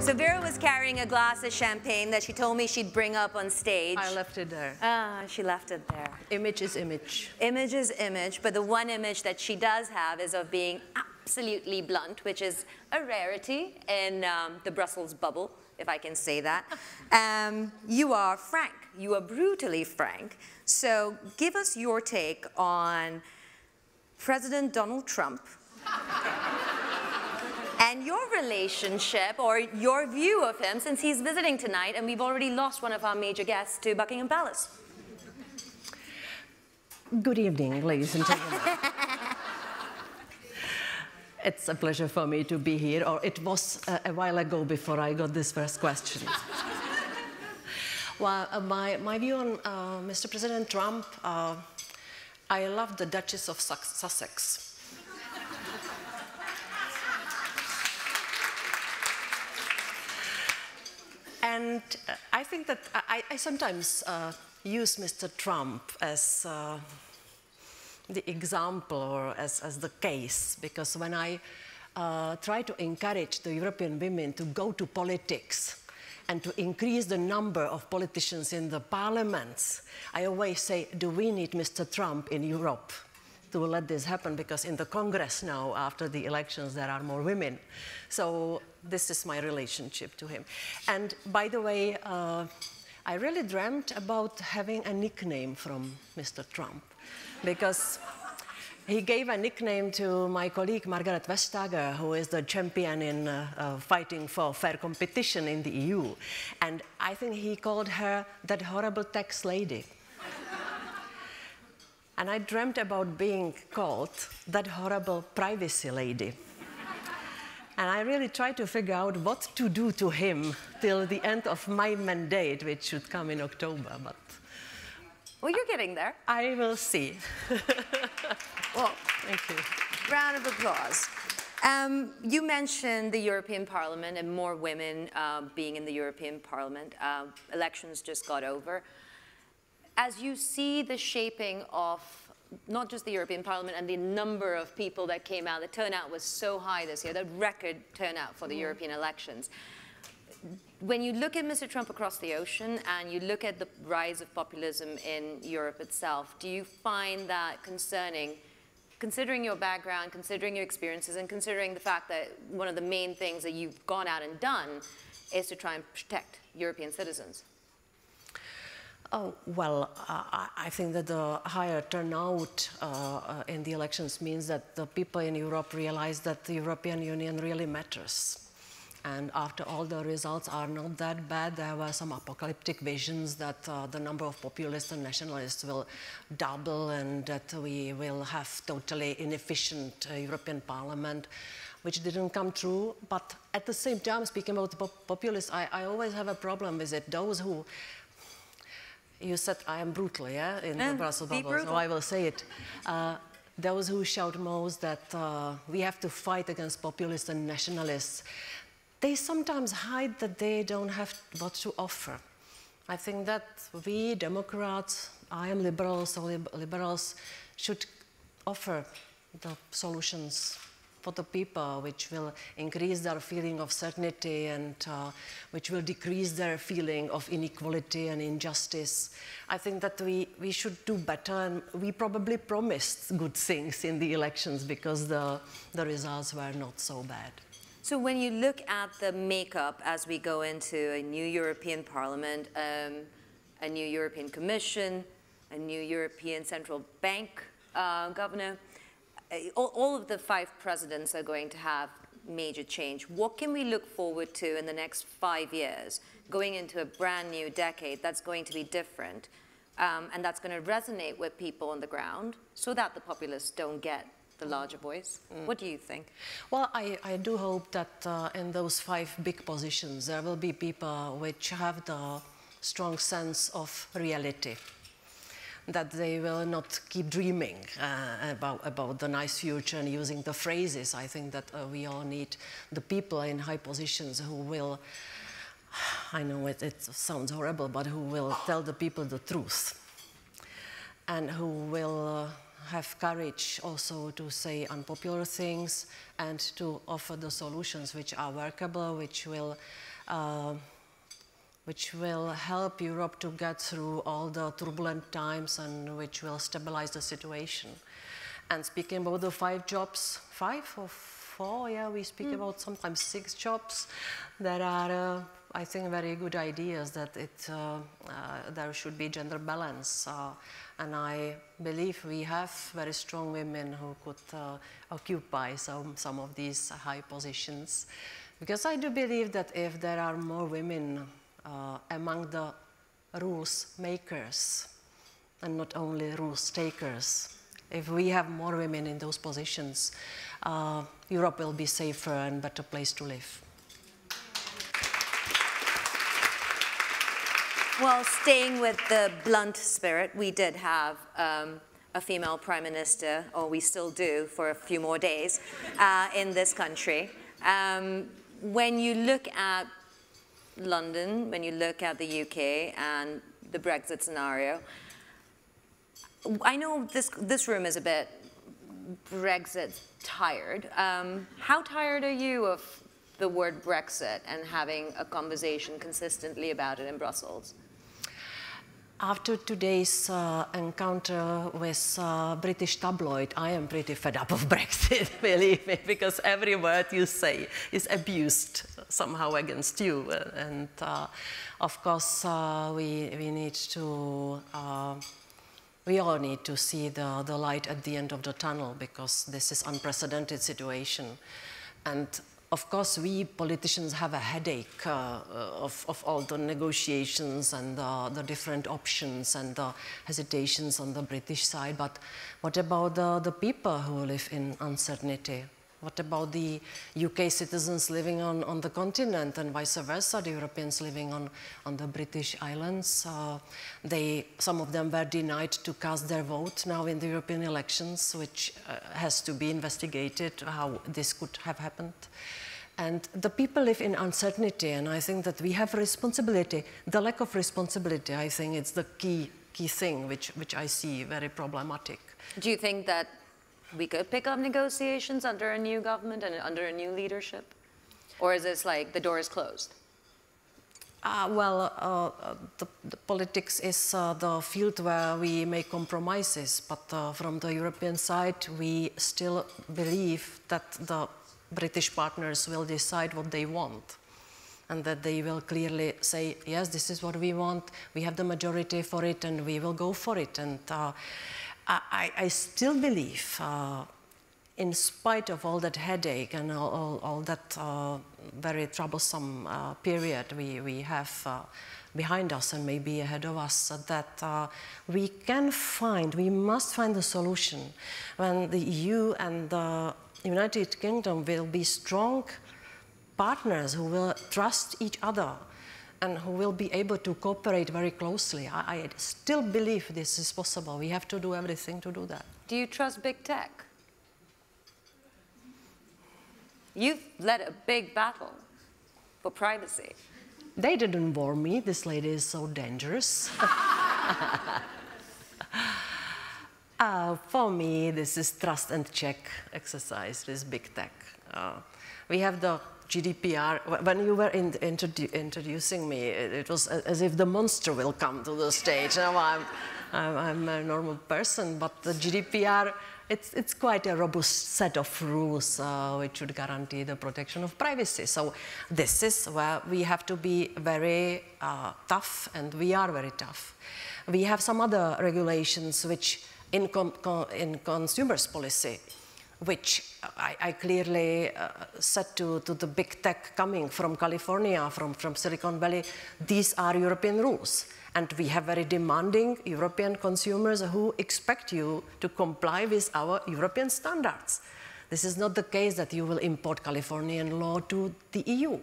So Vera was carrying a glass of champagne that she told me she'd bring up on stage. I left it there. Ah, she left it there. Image is image. Image is image, but the one image that she does have is of being absolutely blunt, which is a rarity in the Brussels bubble, if I can say that. You are frank. You are brutally frank. So give us your take on President Donald Trump and your relationship or your view of him since he's visiting tonight and we've already lost one of our major guests to Buckingham Palace. Good evening, ladies and gentlemen. It's a pleasure for me to be here, or it was a while ago before I got this first question. Well, my view on Mr. President Trump, I love the Duchess of Sussex. And I think that I sometimes use Mr. Trump as the example or as the case, because when I try to encourage the European women to go to politics and to increase the number of politicians in the parliaments, I always say, do we need Mr. Trump in Europe to let this happen? Because in the Congress now, after the elections, there are more women. So this is my relationship to him. And by the way, I really dreamt about having a nickname from Mr. Trump, because he gave a nickname to my colleague Margaret Vestager, who is the champion in fighting for fair competition in the EU. And I think he called her that horrible tax lady. And I dreamt about being called that horrible privacy lady. And I really tried to figure out what to do to him till the end of my mandate, which should come in October. But well, you're getting there. I will see. Well, thank you. Round of applause. You mentioned the European Parliament and more women being in the European Parliament. Elections just got over. As you see the shaping of not just the European Parliament and the number of people that came out, the turnout was so high this year, the record turnout for the European elections. When you look at Mr. Trump across the ocean and you look at the rise of populism in Europe itself, do you find that concerning, considering your background, considering your experiences, and considering the fact that one of the main things that you've gone out and done is to try and protect European citizens? Oh, well, I think that the higher turnout in the elections means that the people in Europe realize that the European Union really matters. And after all, the results are not that bad. There were some apocalyptic visions that the number of populists and nationalists will double and that we will have totally inefficient European Parliament, which didn't come true. But at the same time, speaking about populists, I always have a problem with it. Those who, you said I am brutal, yeah, in the Brussels bubble, so I will say it. Those who shout most that we have to fight against populists and nationalists, they sometimes hide that they don't have what to offer. I think that we Democrats, I am liberal, so liberals should offer the solutions for the people, which will increase their feeling of certainty and which will decrease their feeling of inequality and injustice. I think that we should do better, and we probably promised good things in the elections because the results were not so bad. So when you look at the makeup as we go into a new European Parliament, a new European Commission, a new European Central Bank governor, all of the 5 presidents are going to have major change. What can we look forward to in the next 5 years, going into a brand new decade that's going to be different, and that's going to resonate with people on the ground so that the populists don't get the larger voice? What do you think? Well, I do hope that in those 5 big positions there will be people which have the strong sense of reality, that they will not keep dreaming about the nice future and using the phrases. I think that we all need the people in high positions who will, I know it sounds horrible, but who will tell the people the truth and who will have courage also to say unpopular things and to offer the solutions which are workable, which will which will help Europe to get through all the turbulent times and which will stabilize the situation. And speaking about the 5 jobs, 5 or 4, yeah, we speak about sometimes 6 jobs. There are, I think, very good ideas that there should be gender balance. And I believe we have very strong women who could occupy some of these high positions. Because I do believe that if there are more women among the rules makers and not only rules takers, if we have more women in those positions, Europe will be safer and better place to live. Well, staying with the blunt spirit, we did have a female prime minister, or we still do for a few more days, in this country. When you look at London, when you look at the UK and the Brexit scenario, I know this room is a bit Brexit tired. How tired are you of the word Brexit and having a conversation consistently about it in Brussels? After today's encounter with British tabloid, I am pretty fed up of Brexit, believe me, because every word you say is abused somehow against you. And of course, we need to, we all need to see the light at the end of the tunnel, because this is unprecedented situation. And of course, we politicians have a headache of all the negotiations and the different options and the hesitations on the British side. But what about the people who live in uncertainty? What about the UK citizens living on the continent and vice versa, the Europeans living on the British islands? Some of them were denied to cast their vote now in the European elections, which has to be investigated, how this could have happened. And the people live in uncertainty, and I think that we have responsibility. The lack of responsibility, I think, it's the key thing which I see very problematic. Do you think that we could pick up negotiations under a new government and under a new leadership? Or is this like the door is closed? The politics is the field where we make compromises, but from the European side, we still believe that the British partners will decide what they want, and that they will clearly say, yes, this is what we want, we have the majority for it, and we will go for it. And I still believe, in spite of all that headache and all that very troublesome period we have behind us and maybe ahead of us, that we must find the solution when the EU and the United Kingdom will be strong partners who will trust each other and who will be able to cooperate very closely. I still believe this is possible. We have to do everything to do that. Do you trust big tech? You've led a big battle for privacy. They didn't warn me, this lady is so dangerous. For me, this is trust and check exercise with big tech. We have the GDPR. When you were introducing me, it was as if the monster will come to the stage. Now I'm a normal person, but the GDPR, it's quite a robust set of rules which should guarantee the protection of privacy. So this is where we have to be very tough, and we are very tough. We have some other regulations which in consumers policy, which I clearly said to the big tech coming from California, from Silicon Valley, these are European rules. And we have very demanding European consumers who expect you to comply with our European standards. This is not the case that you will import Californian law to the EU.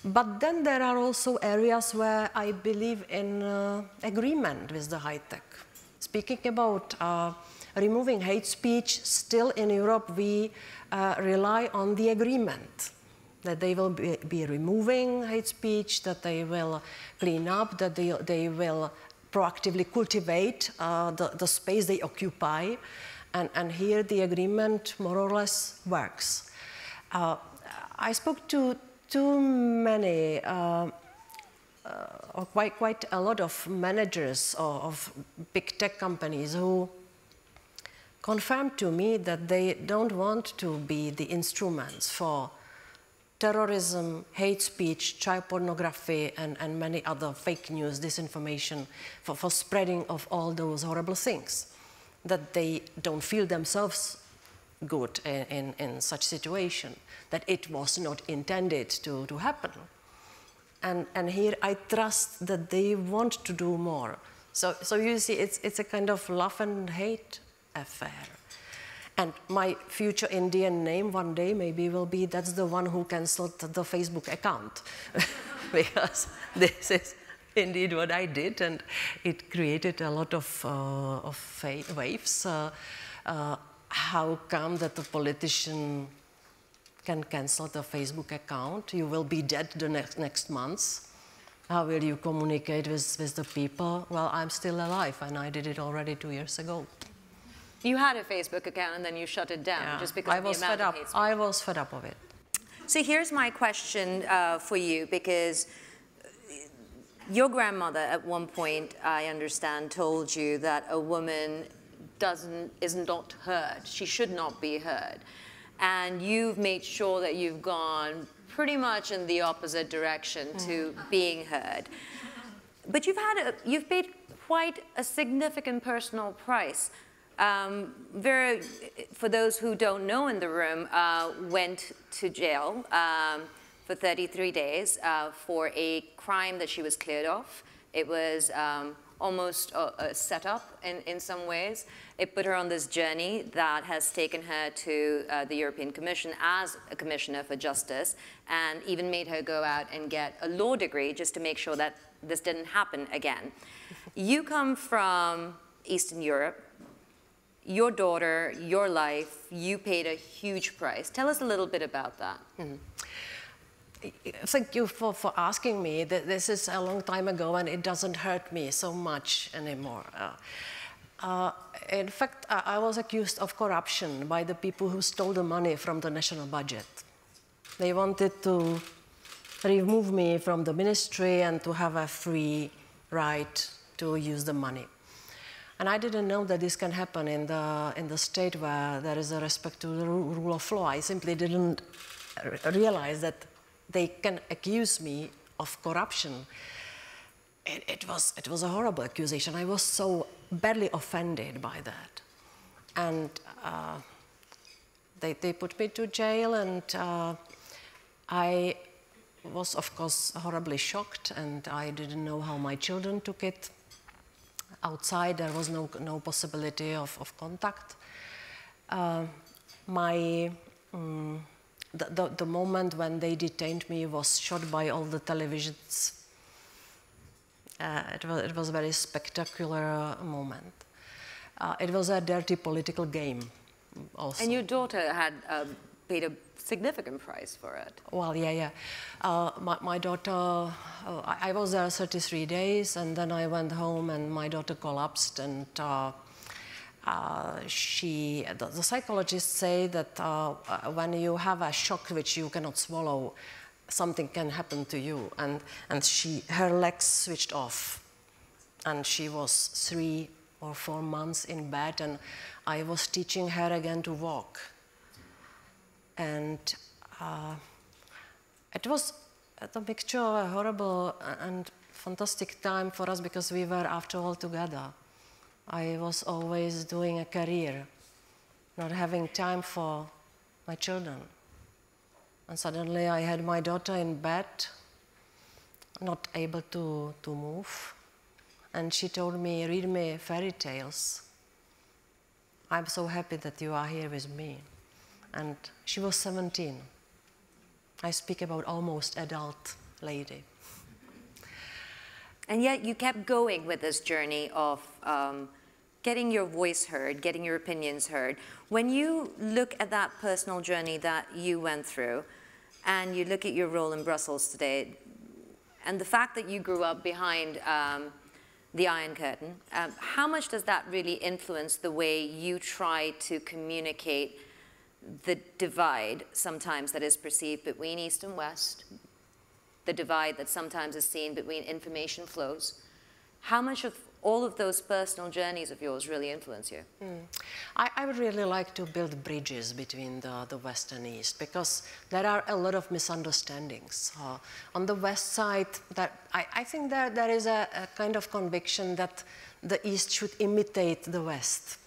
But then there are also areas where I believe in agreement with the high tech. Speaking about removing hate speech, still in Europe we rely on the agreement that they will be removing hate speech, that they will clean up, that they will proactively cultivate the space they occupy. And here the agreement more or less works. I spoke to too many, or quite a lot of managers of big tech companies who confirmed to me that they don't want to be the instruments for terrorism, hate speech, child pornography, and many other fake news, disinformation, for spreading of all those horrible things, that they don't feel themselves good in such situation, that it was not intended to happen. And here I trust that they want to do more. So you see, it's a kind of love and hate affair. And my future Indian name one day maybe will be, that's the one who cancelled the Facebook account. Because this is indeed what I did, and it created a lot of waves. How come that the politician can cancel the Facebook account? You will be dead the next month. How will you communicate with the people? Well, I'm still alive, and I did it already 2 years ago. You had a Facebook account and then you shut it down just because of the amount of hate speech. I was fed up of it. So here's my question for you, because your grandmother at one point, I understand, told you that a woman is not heard. She should not be heard. And you've made sure that you've gone pretty much in the opposite direction to being heard. But you've paid quite a significant personal price. Vera, for those who don't know in the room, went to jail for 33 days for a crime that she was cleared of. It was almost a setup in some ways. It put her on this journey that has taken her to the European Commission as a commissioner for justice, and even made her go out and get a law degree just to make sure that this didn't happen again. You come from Eastern Europe. Your daughter, your life, you paid a huge price. Tell us a little bit about that. Thank you for asking me. This is a long time ago, and it doesn't hurt me so much anymore. In fact, I was accused of corruption by the people who stole the money from the national budget. They wanted to remove me from the ministry and to have a free right to use the money. And I didn't know that this can happen in the state where there is a respect to the rule of law. I simply didn't realize that they can accuse me of corruption. It was a horrible accusation. I was so badly offended by that. And they put me to jail, and I was, of course, horribly shocked, and I didn't know how my children took it. Outside, there was no possibility of contact. The moment when they detained me was shot by all the televisions. It was a very spectacular moment. It was a dirty political game also. And your daughter had paid a significant price for it. Well, yeah. My daughter, I was there 33 days, and then I went home, and my daughter collapsed, and the psychologists say that when you have a shock which you cannot swallow, something can happen to you, and her legs switched off, and she was 3 or 4 months in bed, and I was teaching her again to walk. And it was a mixture of a horrible and fantastic time for us, because we were, after all, together. I was always doing a career, not having time for my children. And suddenly I had my daughter in bed, not able to move. And she told me, read me fairy tales. I'm so happy that you are here with me. And she was 17. I speak about almost adult lady. And yet you kept going with this journey of getting your voice heard, getting your opinions heard. When you look at that personal journey that you went through, and you look at your role in Brussels today, and the fact that you grew up behind the Iron Curtain, how much does that really influence the way you try to communicate the divide sometimes that is perceived between East and West, the divide that sometimes is seen between information flows. How much of all of those personal journeys of yours really influence you? I would really like to build bridges between the West and East, because there are a lot of misunderstandings. On the West side, I think there is a kind of conviction that the East should imitate the West.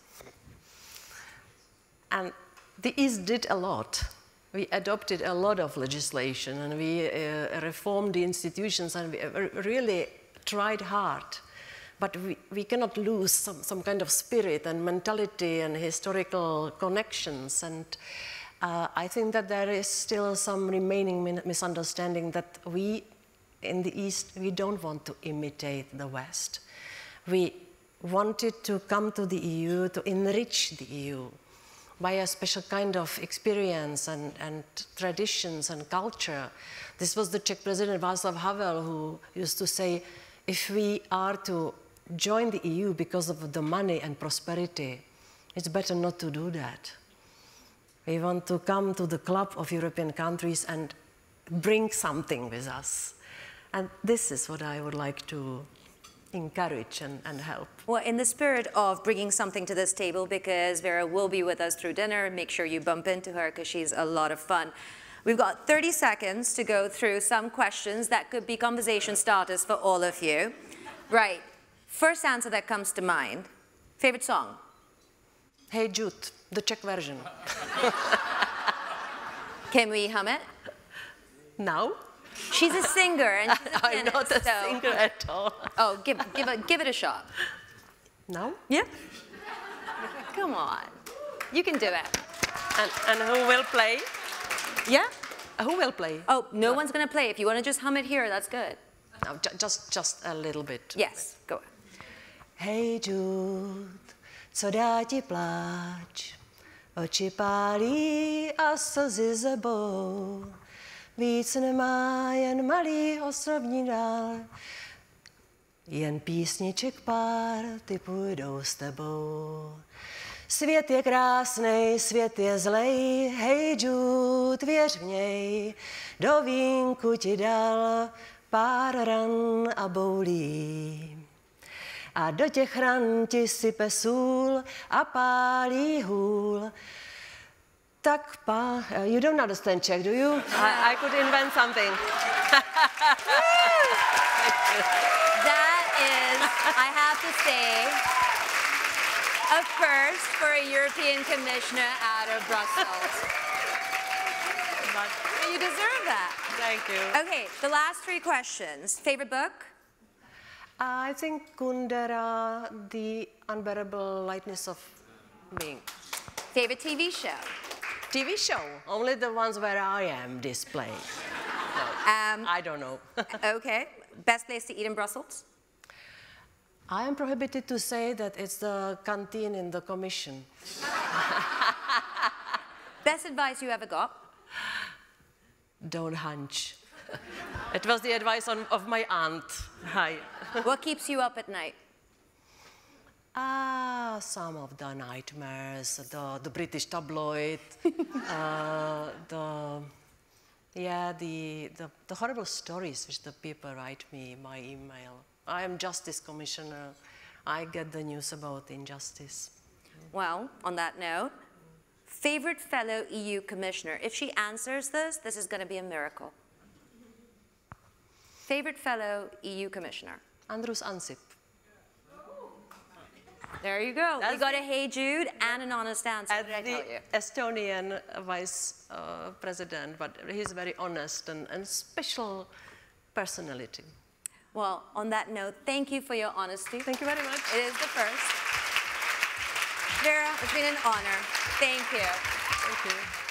And the East did a lot. We adopted a lot of legislation, and we reformed the institutions, and we really tried hard. But we cannot lose some kind of spirit and mentality and historical connections. And I think that there is still some remaining misunderstanding that we, in the East, we don't want to imitate the West. We wanted to come to the EU to enrich the EU by a special kind of experience and traditions and culture. This was the Czech President Václav Havel who used to say, if we are to join the EU because of the money and prosperity, it's better not to do that. We want to come to the club of European countries and bring something with us. And this is what I would like to encourage and help. Well, in the spirit of bringing something to this table, because Vera will be with us through dinner, make sure you bump into her because she's a lot of fun. We've got 30 seconds to go through some questions that could be conversation starters for all of you. Right. First answer that comes to mind. Favorite song? Hey Jude, the Czech version. Can we hum it? Now? She's a singer and she's a pianist, I'm not a singer at all. Oh, give it a shot. Now? Yeah. Come on. You can do it. And who will play? Yeah? Who will play? Oh, no one's going to play. If you want to just hum it here, that's good. No, just a little bit. Yes, go ahead. Hej Jude, co dá ti pláč, oči pálí a slzy zebou. Víc nemá jen malý ostrovní dál, jen písniček pár, ty půjdou s tebou. Svět je krásnej, svět je zlej, hej Jude, věř v něj, do vínku ti dal pár ran a boulí. A do těch ran ti sype sůl a pálí hůl. Tak you don't understand Czech, do you? I could invent something. That is, I have to say, a first for a European commissioner out of Brussels. But you deserve that. Thank you. Okay, the last 3 questions. Favorite book? I think Kundera, The Unbearable Lightness of Being. Favorite TV show? TV show, only the ones where I am displayed. No, I don't know. Okay, best place to eat in Brussels? I am prohibited to say that it's the canteen in the Commission. Best advice you ever got? Don't hunch. It was the advice of my aunt. Hi. What keeps you up at night? Some of the nightmares, the British tabloid, the horrible stories which the people write me by email. I am Justice Commissioner. I get the news about injustice. Well, on that note, favorite fellow EU commissioner. If she answers this is going to be a miracle. Favorite fellow EU commissioner? Andrus Ansip. There you go. We got a Hey Jude and an honest answer. As what did I tell you? Estonian vice president, but he's very honest and special personality. Well, on that note, thank you for your honesty. Thank you very much. It is the first. Vera, it's been an honor. Thank you. Thank you.